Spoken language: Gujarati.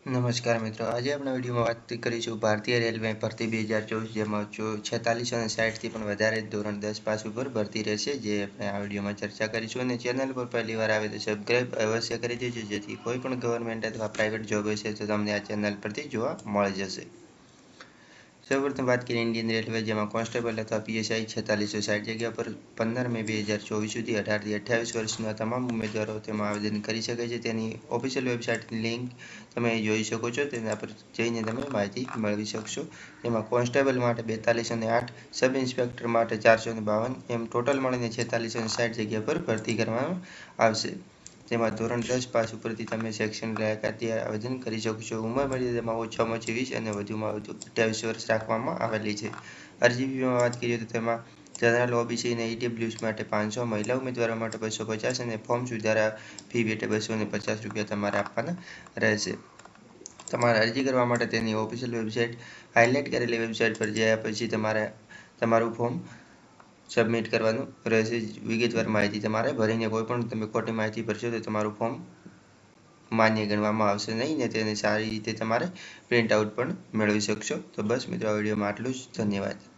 નમસ્કાર મિત્રો, આજે આપણા વિડીયોમાં વાત કરીશું ભારતીય રેલવે ભરતી 2024 જેમાં 4660થી પણ વધારે ધોરણ 10 પાસ ઉપર ભરતી રહેશે, જે આપણે આ વિડીયોમાં ચર્ચા કરીશું. અને ચેનલ પર પહેલી વાર આવે તો સબસ્ક્રાઈબ અવશ્ય કરી દેજો, જેથી કોઈ પણ ગવર્મેન્ટ અથવા પ્રાઇવેટ જોબ હશે તો તમને આ ચેનલ પરથી જોવા મળી જશે. સૌપ્રથમ વાત કરીએ ઇન્ડિયન રેલવે, જેમાં કોન્સ્ટેબલ અથવા પીએસઆઈ 4660 જગ્યા પર 15 મે 2024 સુધી 18 થી 28 વર્ષના તમામ ઉમેદવારો તેમાં આવેદન કરી શકે છે. તેની ઓફિશિયલ વેબસાઇટની લિંક તમે જોઈ શકો છો, તેના પર જઈને તમે માહિતી મેળવી શકશો. તેમાં કોન્સ્ટેબલ માટે 4208, સબ ઇન્સ્પેક્ટર માટે 452, એમ ટોટલ મળીને 4660 જગ્યા પર ભરતી કરવામાં આવશે. તેમાં ધોરણ 10 પાસ ઉપરથી તમે શૈક્ષણિક લાયકાતથી આવેદન કરી શકશો. ઉંમર મર્યાદામાં ઓછામાં ઓછી 20 અને વધુમાં વધુ 28 વર્ષ રાખવામાં આવેલી છે. અરજી ફીમાં વાત કરીએ તો તેમાં જનરલ, ઓબીસી અને ઈડબ્લ્યુએસ માટે 500, મહિલા ઉમેદવારો માટે 250 અને ફોર્મ સુધારા ફી પેટે ₹250 તમારે આપવાના રહેશે. તમારે અરજી કરવા માટે તેની ઓફિશિયલ વેબસાઇટ હાઇલાઇટ કરેલી વેબસાઇટ પર જયા પછી તમારે તમારું ફોર્મ સબમિટ કરવાનું રહેશે. વિગતવાર માહિતી તમારે ભરીને કોઈ પણ તમે ખોટી માહિતી ભરશો તો તમારું ફોર્મ માન્ય ગણવામાં આવશે નહીં, ને તેને સારી રીતે તમારે પ્રિન્ટ આઉટ પણ મેળવી શકશો. તો બસ મિત્રો, આ વિડીયોમાં આટલું જ. ધન્યવાદ.